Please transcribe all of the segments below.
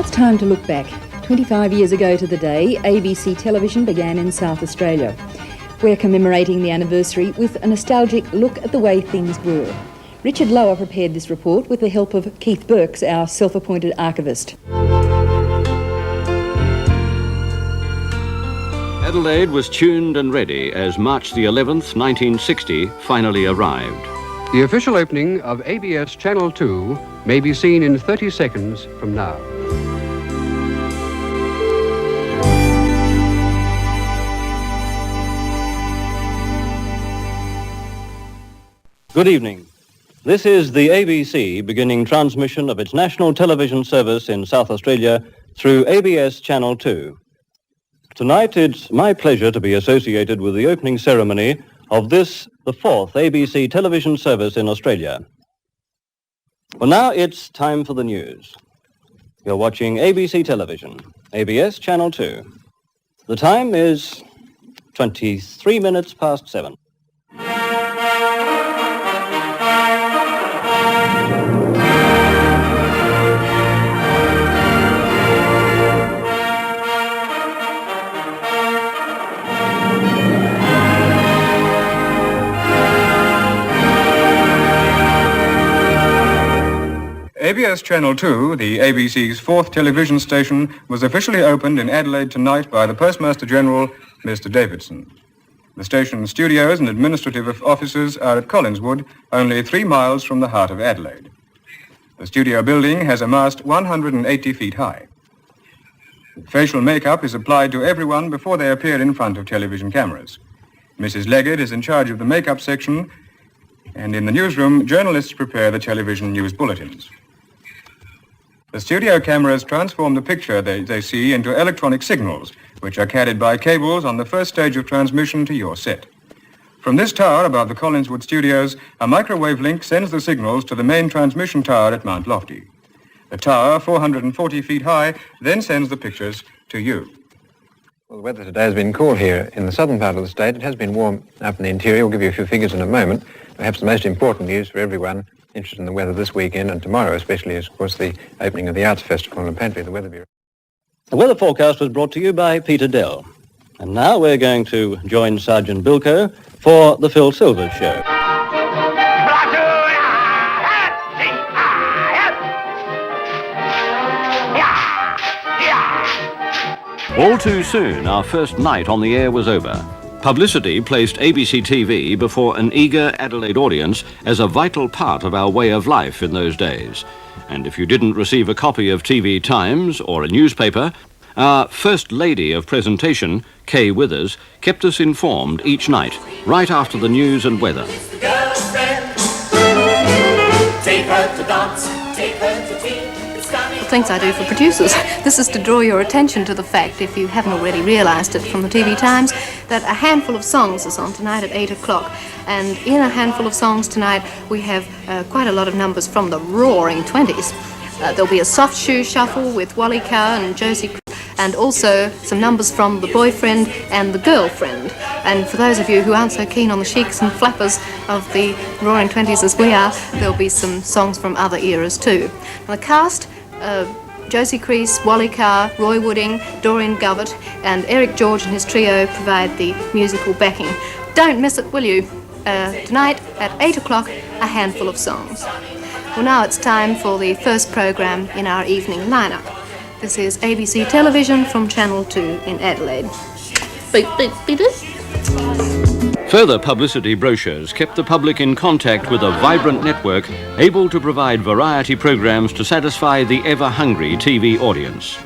It's time to look back. 25 years ago to the day, ABC television began in South Australia. We're commemorating the anniversary with a nostalgic look at the way things were. Richard Lower prepared this report with the help of Keith Burks, our self-appointed archivist. Adelaide was tuned and ready as March the 11th, 1960 finally arrived. The official opening of ABS Channel 2 may be seen in 30 seconds from now. Good evening. This is the ABC beginning transmission of its national television service in South Australia through ABS Channel 2. Tonight it's my pleasure to be associated with the opening ceremony of this, the fourth ABC television service in Australia. Well, now it's time for the news. You're watching ABC Television, ABS Channel 2. The time is 23 minutes past 7. ABS Channel 2, the ABC's fourth television station, was officially opened in Adelaide tonight by the Postmaster General, Mr. Davidson. The station's studios and administrative offices are at Collinswood, only 3 miles from the heart of Adelaide. The studio building has a mast 180 feet high. Facial makeup is applied to everyone before they appear in front of television cameras. Mrs. Leggett is in charge of the makeup section, and in the newsroom, journalists prepare the television news bulletins. The studio cameras transform the picture they see into electronic signals, which are carried by cables on the first stage of transmission to your set. From this tower above the Collinswood studios, a microwave link sends the signals to the main transmission tower at Mount Lofty. The tower, 440 feet high, then sends the pictures to you. Well, the weather today has been cool here in the southern part of the state. It has been warm up in the interior. We'll give you a few figures in a moment. Perhaps the most important news for everyone interested in the weather this weekend and tomorrow especially is, of course, the opening of the Arts Festival in Pantry, the Weather Bureau. The weather forecast was brought to you by Peter Dell. And now we're going to join Sergeant Bilko for the Phil Silvers Show. All too soon, our first night on the air was over. Publicity placed ABC TV before an eager Adelaide audience as a vital part of our way of life in those days. And if you didn't receive a copy of TV Times or a newspaper, our First Lady of Presentation, Kay Withers, kept us informed each night, right after the news and weather. Take her to dance, take her to tea. Things I do for producers. This is to draw your attention to the fact, if you haven't already realised it from the TV Times, that a handful of songs is on tonight at 8 o'clock. And in a handful of songs tonight, we have quite a lot of numbers from the roaring 20s. There'll be a soft shoe shuffle with Wally Carr and Josie, and also some numbers from The Boyfriend and The Girlfriend. And for those of you who aren't so keen on the sheiks and flappers of the roaring 20s as we are, there'll be some songs from other eras too. And the cast, Josie Crease, Wally Carr, Roy Wooding, Doreen Govett and Eric George and his trio provide the musical backing. Don't miss it, will you? Tonight at 8 o'clock, a handful of songs. Well, now it's time for the first program in our evening lineup. This is ABC Television from Channel 2 in Adelaide. Beep, beep, beep, beep. Further publicity brochures kept the public in contact with a vibrant network able to provide variety programs to satisfy the ever-hungry TV audience.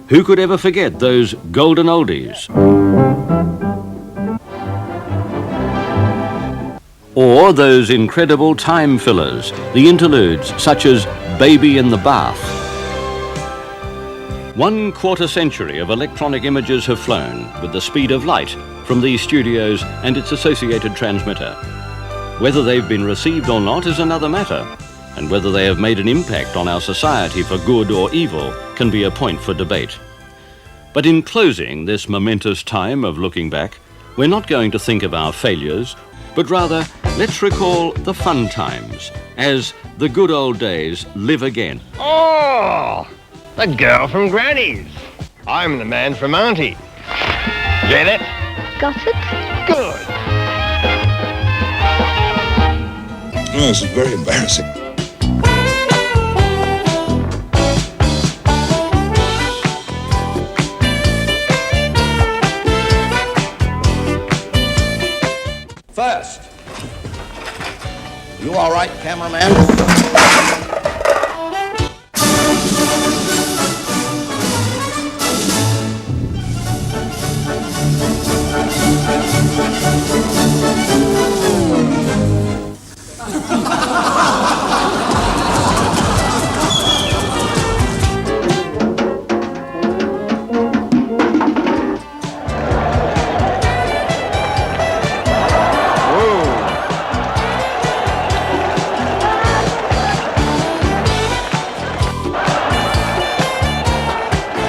Who could ever forget those golden oldies? Or those incredible time fillers, the interludes such as Baby in the Bath. 1/4 century of electronic images have flown with the speed of light from these studios and its associated transmitter. Whether they've been received or not is another matter, and whether they have made an impact on our society for good or evil can be a point for debate. But in closing this momentous time of looking back, we're not going to think of our failures, but rather let's recall the fun times as the good old days live again. Oh! The girl from Granny's. I'm the man from Auntie. Get it? Got it? Good. Oh, this is very embarrassing. First, you all right, cameraman?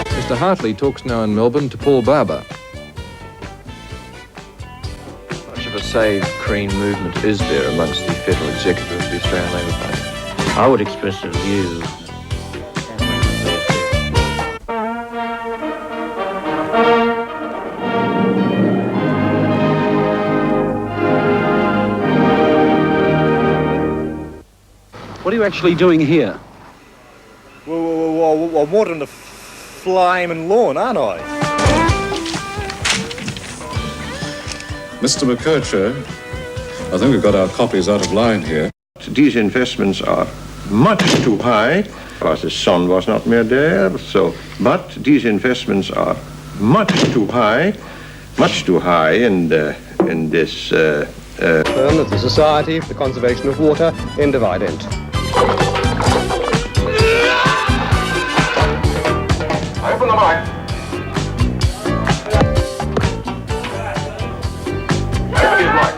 Mr. Hartley talks now in Melbourne to Paul Barber. Much of a save green movement is there amongst the federal executive of the Australian Labor Party? I would express a view. What are you actually doing here? Well, I'm watering the flaming lawn, aren't I? Mr. McKercher, I think we've got our copies out of line here. These investments are much too high, because the sun was not more there, but these investments are much too high in this firm of the Society for the Conservation of Water, end of ident. Open the mic. Open his mic.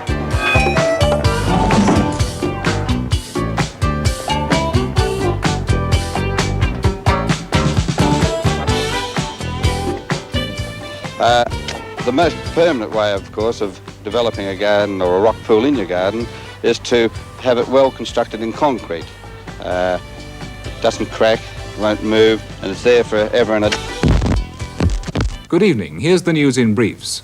The most permanent way, of course, of developing a garden or a rock pool in your garden is to have it well constructed in concrete. It doesn't crack, won't move, and it's there forever and a day. Good evening. Here's the news in briefs.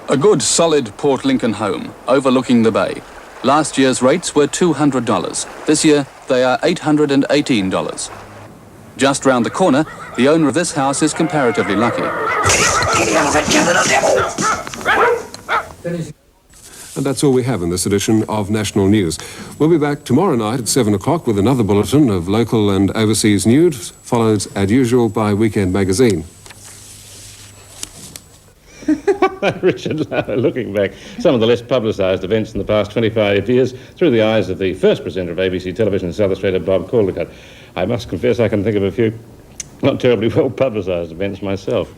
A good, solid Port Lincoln home overlooking the bay. Last year's rates were $200. This year, they are $818. Just round the corner, the owner of this house is comparatively lucky. And that's all we have in this edition of National News. We'll be back tomorrow night at 7 o'clock with another bulletin of local and overseas news, followed, as usual, by Weekend Magazine. Richard Lowe, looking back, some of the less publicised events in the past 25 years through the eyes of the first presenter of ABC Television in South Australia, Bob Caldecott. I must confess I can think of a few not terribly well publicised events myself.